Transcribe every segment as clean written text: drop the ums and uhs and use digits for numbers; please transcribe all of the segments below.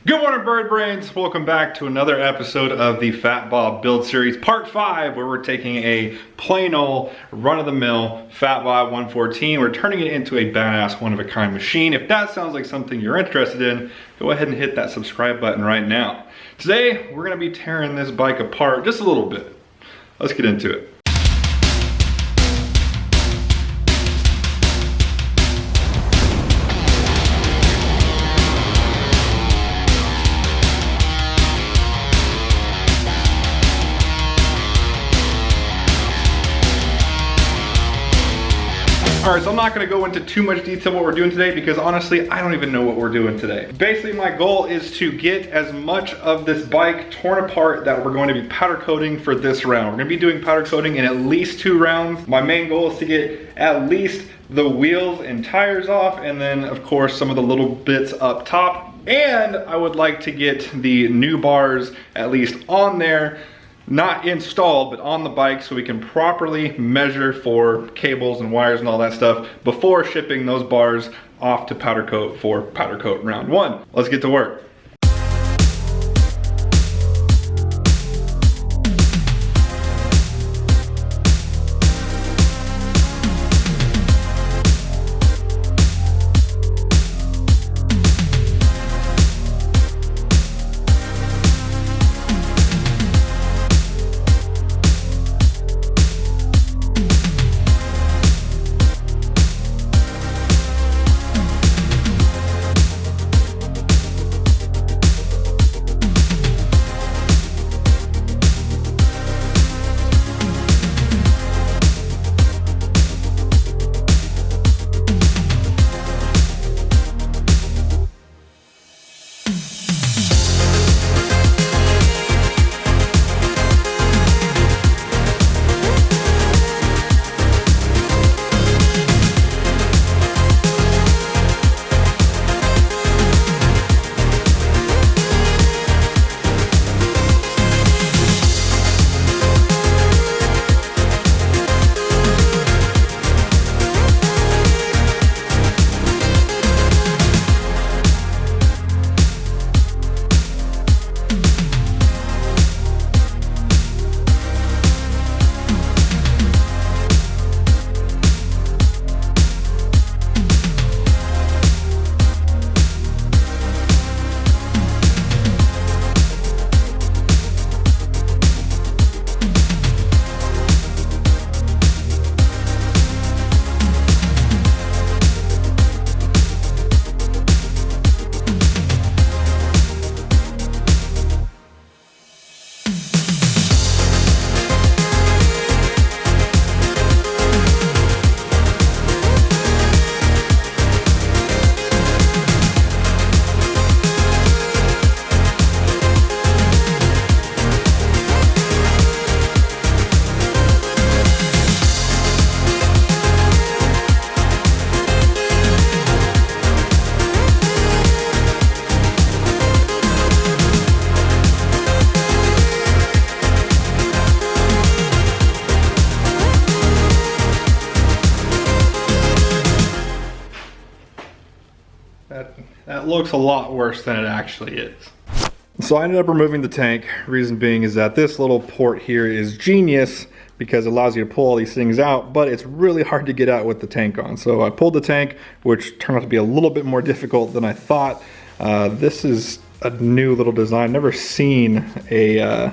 Good morning, bird brains. Welcome back to another episode of the Fat Bob Build Series, part 5, where we're taking a plain old run-of-the-mill Fat Bob 114. We're turning it into a badass one-of-a-kind machine. If that sounds like something you're interested in, go ahead and hit that subscribe button right now. Today, we're gonna be tearing this bike apart just a little bit. Let's get into it. Alright, so I'm not gonna go into too much detail what we're doing today because honestly, I don't even know what we're doing today. Basically, my goal is to get as much of this bike torn apart that we're going to be powder coating for this round. We're gonna be doing powder coating in at least 2 rounds. My main goal is to get at least the wheels and tires off, and then of course some of the little bits up top. And I would like to get the new bars at least on there, not installed, but on the bike, so we can properly measure for cables and wires and all that stuff before shipping those bars off to powder coat for powder coat round 1. Let's get to work. That looks a lot worse than it actually is. So I ended up removing the tank. Reason being is that this little port here is genius because it allows you to pull all these things out, but it's really hard to get out with the tank on. So I pulled the tank, which turned out to be a little bit more difficult than I thought. This is a new little design. Never seen a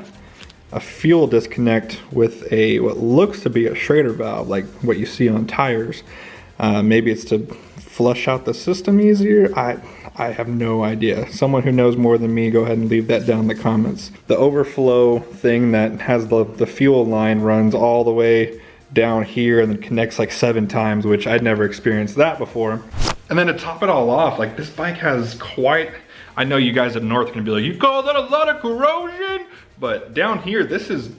fuel disconnect with what looks to be a Schrader valve, like what you see on tires. Maybe it's to flush out the system easier. I have no idea. Someone who knows more than me, go ahead and leave that down in the comments. The overflow thing that has the fuel line runs all the way down here and then connects like 7 times, which I'd never experienced that before. And then to top it all off, like this bike has quite, I know you guys up north are gonna be like, you call that a lot of corrosion? But down here, this is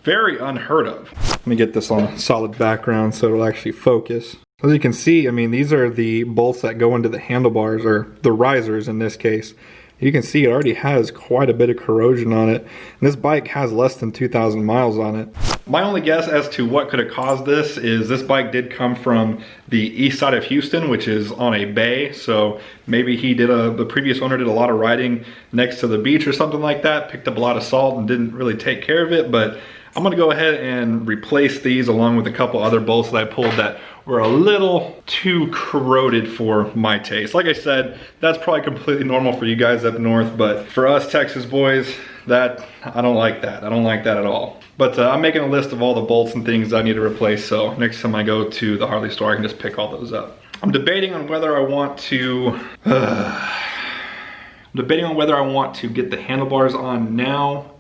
very unheard of. Let me get this on a solid background so it'll actually focus. As you can see, I mean, these are the bolts that go into the handlebars, or the risers in this case. You can see it already has quite a bit of corrosion on it. And this bike has less than 2,000 miles on it. My only guess as to what could have caused this is this bike did come from the east side of Houston, which is on a bay. So maybe the previous owner did a lot of riding next to the beach or something like that, picked up a lot of salt and didn't really take care of it. But I'm gonna go ahead and replace these along with a couple other bolts that I pulled that were a little too corroded for my taste. Like I said, that's probably completely normal for you guys up north, but for us Texas boys, I don't like that. I don't like that at all. But I'm making a list of all the bolts and things I need to replace, so next time I go to the Harley store, I can just pick all those up. I'm debating on whether I want to get the handlebars on now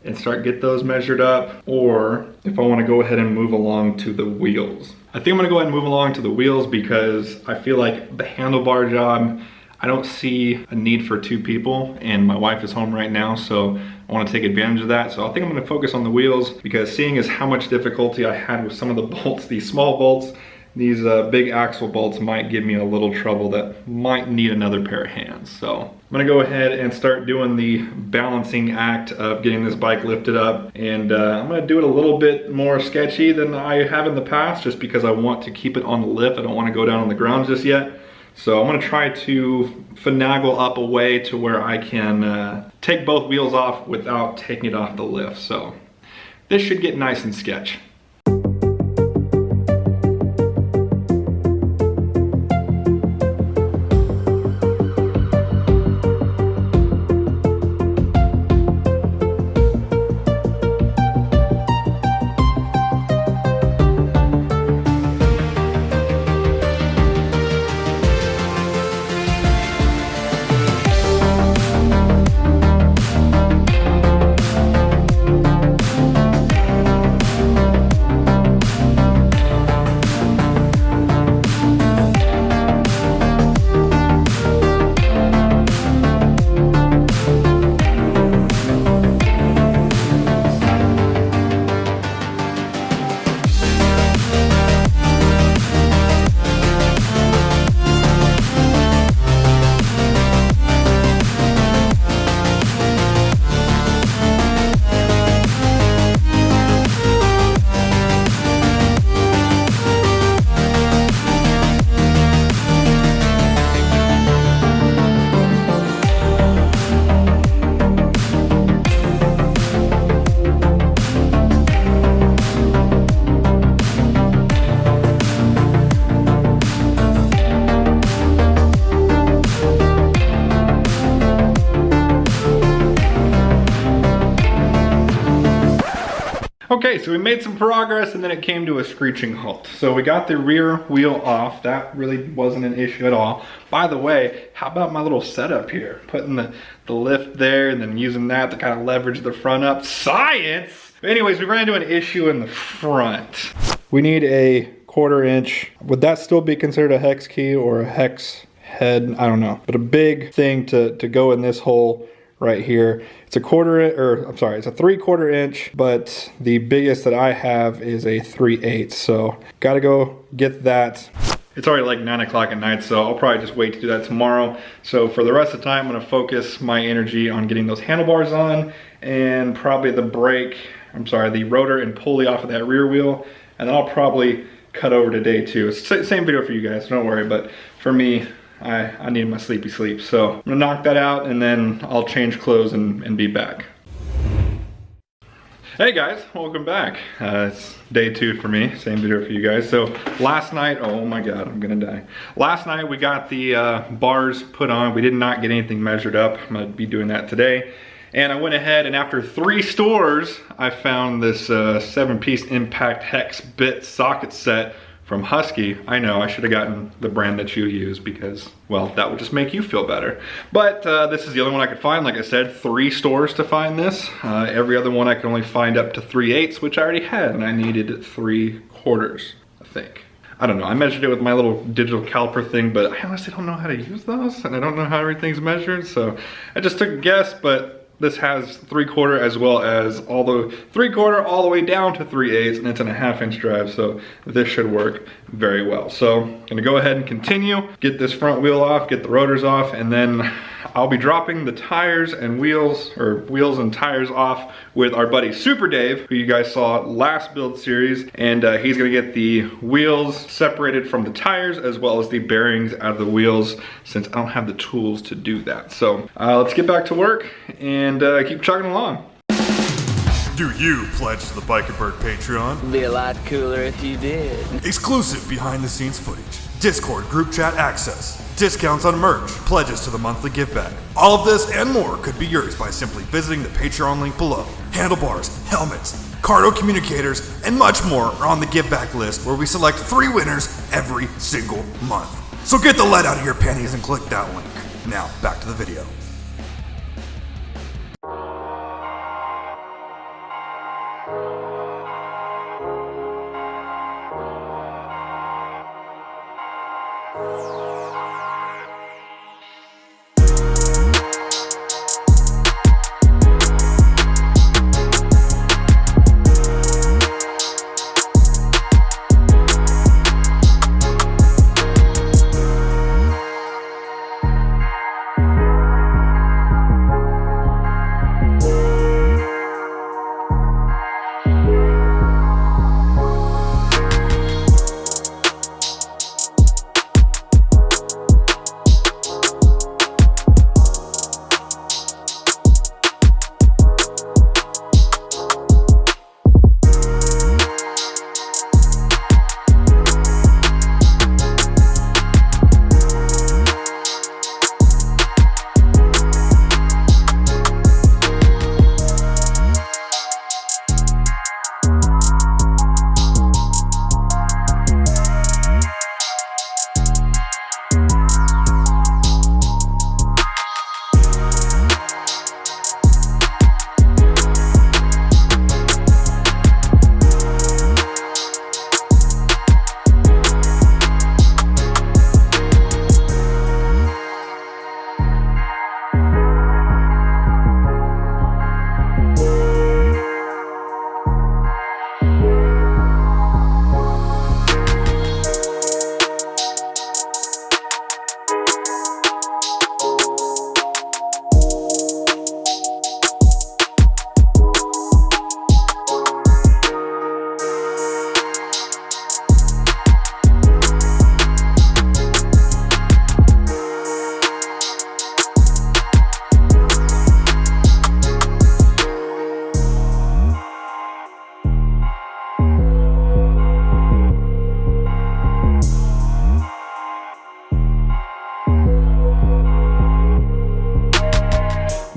and get those measured up, or if I want to go ahead and move along to the wheels. I think I'm gonna go ahead and move along to the wheels because I feel like the handlebar job, I don't see a need for 2 people, and my wife is home right now, so I want to take advantage of that. So I think I'm going to focus on the wheels, because seeing as how much difficulty I had with some of the bolts, these small bolts, these big axle bolts might give me a little trouble that might need another pair of hands. So I'm going to go ahead and start doing the balancing act of getting this bike lifted up, and I'm going to do it a little bit more sketchy than I have in the past, just because I want to keep it on the lift. I don't want to go down on the ground just yet. So I'm gonna try to finagle up a way to where I can take both wheels off without taking it off the lift. So this should get nice and sketch. Okay, so we made some progress and then it came to a screeching halt. So we got the rear wheel off. That really wasn't an issue at all. By the way, how about my little setup here? Putting the lift there and then using that to kind of leverage the front up. Science! Anyways, we ran into an issue in the front. We need a 1/4 inch. Would that still be considered a hex key or a hex head? I don't know. But a big thing to go in this hole right here. It's a 3/4 inch, but the biggest that I have is a 3/8. So gotta go get that. It's already like 9 o'clock at night, so I'll probably just wait to do that tomorrow. So for the rest of the time, I'm gonna focus my energy on getting those handlebars on and probably the rotor and pulley off of that rear wheel. And then I'll probably cut over to day 2. It's the same video for you guys, don't worry, but for me, I need my sleepy sleep. So I'm gonna knock that out and then I'll change clothes and be back. Hey guys, welcome back. It's day 2 for me, same video for you guys. So last night, oh my God, I'm gonna die. Last night we got the bars put on. We did not get anything measured up. I'm gonna be doing that today. And I went ahead and after 3 stores, I found this 7-piece impact hex bit socket set from Husky. I know, I should have gotten the brand that you use because, well, that would just make you feel better. But this is the only one I could find. Like I said, 3 stores to find this. Every other one I could only find up to 3/8, which I already had, and I needed 3/4, I think. I don't know, I measured it with my little digital caliper thing, but I honestly don't know how to use those, and I don't know how everything's measured, so I just took a guess, but This has 3/4 as well as all the 3/4 all the way down to 3/8, and it's in a 1/2 inch drive, so this should work very well. So I'm gonna go ahead and continue, get this front wheel off, get the rotors off, and then I'll be dropping the tires and wheels, or wheels and tires off with our buddy Super Dave, who you guys saw last build series, and he's gonna get the wheels separated from the tires as well as the bearings out of the wheels, since I don't have the tools to do that. So let's get back to work and keep chugging along. Do you pledge to the Biker Bird Patreon? It'd be a lot cooler if you did. Exclusive behind the scenes footage, Discord group chat access, discounts on merch, pledges to the monthly give back. All of this and more could be yours by simply visiting the Patreon link below. Handlebars, helmets, Cardo communicators, and much more are on the give back list, where we select 3 winners every single month. So get the lead out of your panties and click that link. Now back to the video.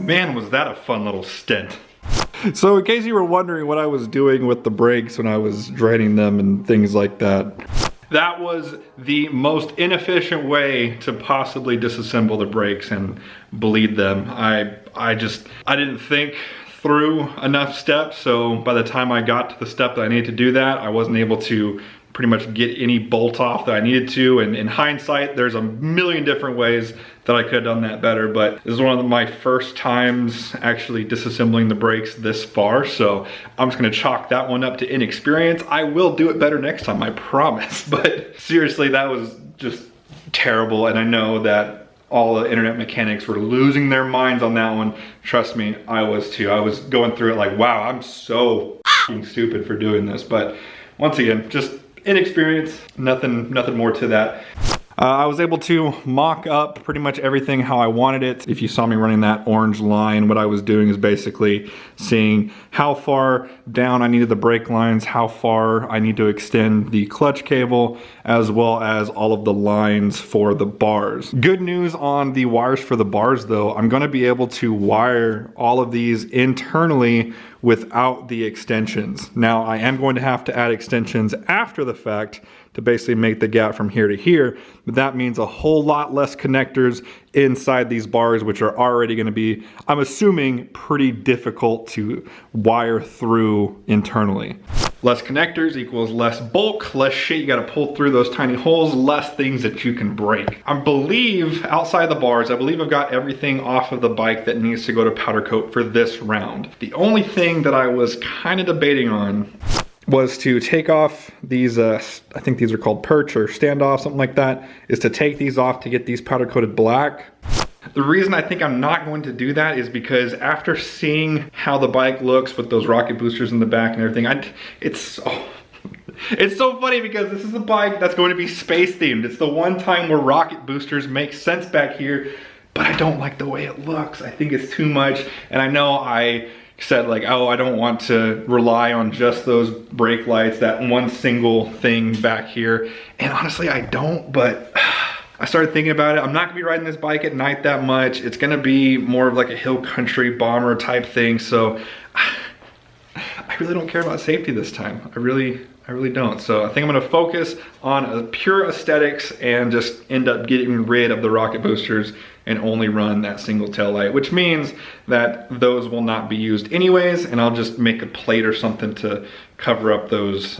Man, was that a fun little stint. So in case you were wondering what I was doing with the brakes when I was draining them and things like that, that was the most inefficient way to possibly disassemble the brakes and bleed them. I didn't think through enough steps, so by the time I got to the step that I needed to do that, I wasn't able to pretty much get any bolt off that I needed to. And in hindsight, there's a million different ways that I could have done that better, but this is one of my first times actually disassembling the brakes this far, so I'm just gonna chalk that one up to inexperience. I will do it better next time, I promise. But seriously, that was just terrible, and I know that all the internet mechanics were losing their minds on that one. Trust me, I was too. I was going through it like, wow, I'm so f***ing stupid for doing this. But once again, just inexperience, nothing more to that. I was able to mock up pretty much everything how I wanted it. If you saw me running that orange line, what I was doing is basically seeing how far down I needed the brake lines, how far I need to extend the clutch cable, as well as all of the lines for the bars. Good news on the wires for the bars though, I'm gonna be able to wire all of these internally without the extensions. Now I am going to have to add extensions after the fact to basically make the gap from here to here, but that means a whole lot less connectors inside these bars, which are already gonna be, I'm assuming, pretty difficult to wire through internally. Less connectors equals less bulk, less shit you gotta pull through those tiny holes, less things that you can break. I believe, outside the bars, I believe I've got everything off of the bike that needs to go to powder coat for this round. The only thing that I was kind of debating on was to take off these, I think these are called perch or standoff, something like that, is to take these off to get these powder coated black. The reason I think I'm not going to do that is because after seeing how the bike looks with those rocket boosters in the back and everything, it's so funny because this is a bike that's going to be space themed. It's the one time where rocket boosters make sense back here, but I don't like the way it looks. I think it's too much, and I know I said like, oh, I don't want to rely on just those brake lights, that one single thing back here, and honestly I don't, but I started thinking about it. I'm not gonna be riding this bike at night that much. It's gonna be more of like a hill country bomber type thing, so I really don't care about safety this time. I really don't. So I think I'm gonna focus on pure aesthetics and just end up getting rid of the rocket boosters and only run that single tail light, which means that those will not be used anyways, and I'll just make a plate or something to cover up those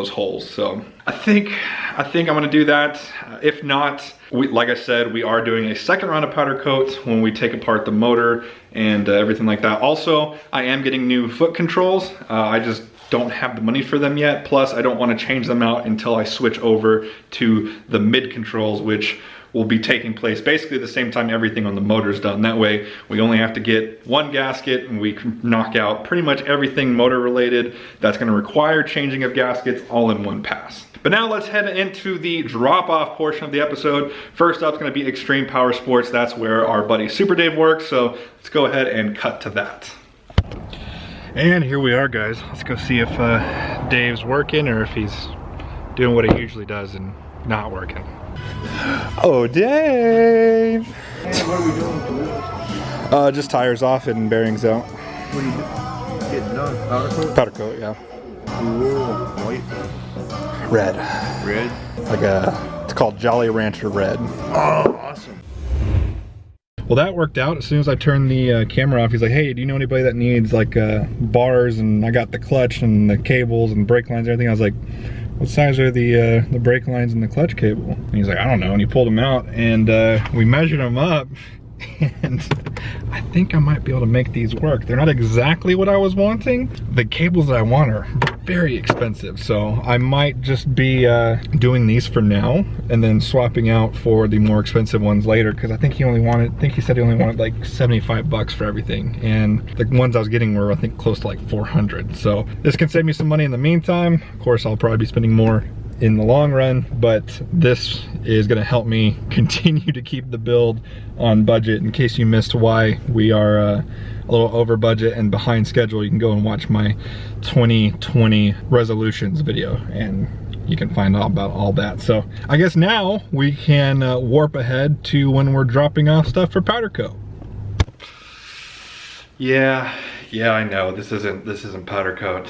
holes. So I think I'm gonna do that. If not, like I said, we are doing a second round of powder coat when we take apart the motor and everything like that. Also, I am getting new foot controls. I just don't have the money for them yet. Plus, I don't want to change them out until I switch over to the mid controls, which will be taking place basically the same time everything on the motor is done. That way, we only have to get one gasket and we can knock out pretty much everything motor related that's gonna require changing of gaskets all in one pass. But now let's head into the drop-off portion of the episode. First up is gonna be Extreme Power Sports. That's where our buddy Super Dave works, so let's go ahead and cut to that. And here we are, guys. Let's go see if Dave's working or if he's doing what he usually does and not working. Oh, Dave! Hey, what are we doing? Just tires off and bearings out. What are you getting done? Powder coat? Powder coat, yeah. Cool. White? Red. Red? Like it's called Jolly Rancher Red. Oh, awesome. Well, that worked out. As soon as I turned the camera off, he's like, hey, do you know anybody that needs like bars? And I got the clutch and the cables and brake lines and everything. I was like, what size are the brake lines and the clutch cable? And he's like, I don't know. And he pulled them out and we measured them up, and I think I might be able to make these work. They're not exactly what I was wanting. The cables that I want are very expensive, so I might just be doing these for now and then swapping out for the more expensive ones later, because I think he said he only wanted like 75 bucks for everything, and the ones I was getting were I think close to like 400. So this can save me some money in the meantime. Of course, I'll probably be spending more in the long run, but this is going to help me continue to keep the build on budget. In case you missed why we are a little over budget and behind schedule, you can go and watch my 2020 resolutions video and you can find out about all that. So I guess now we can warp ahead to when we're dropping off stuff for powder coat. Yeah, I know this isn't powder coat.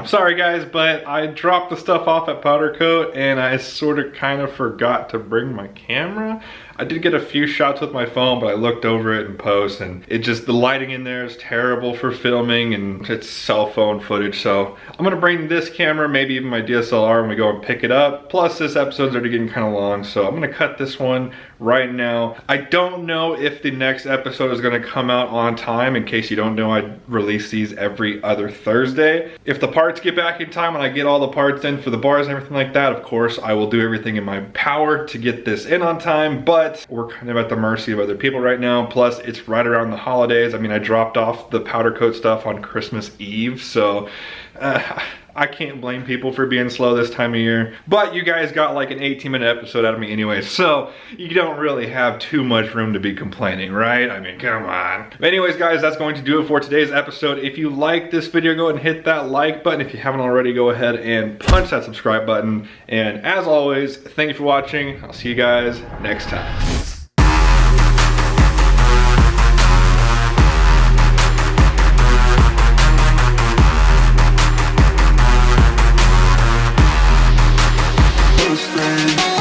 Sorry guys, but I dropped the stuff off at powder coat and I sort of kind of forgot to bring my camera. I did get a few shots with my phone, but I looked over it in post and the lighting in there is terrible for filming and it's cell phone footage. So I'm gonna bring this camera, maybe even my DSLR when we go and pick it up. Plus this episode's already getting kind of long, so I'm gonna cut this one right now. I don't know if the next episode is gonna come out on time. In case you don't know, I release these every other Thursday. If the parts get back in time and I get all the parts in for the bars and everything like that, of course, I will do everything in my power to get this in on time, but we're kind of at the mercy of other people right now. Plus, it's right around the holidays. I mean, I dropped off the powder coat stuff on Christmas Eve, so I can't blame people for being slow this time of year. But you guys got like an 18-minute episode out of me anyway, so you don't really have too much room to be complaining, right? I mean, come on. But anyways, guys, that's going to do it for today's episode. If you like this video, go ahead and hit that like button. If you haven't already, go ahead and punch that subscribe button. And as always, thank you for watching. I'll see you guys next time. Those things.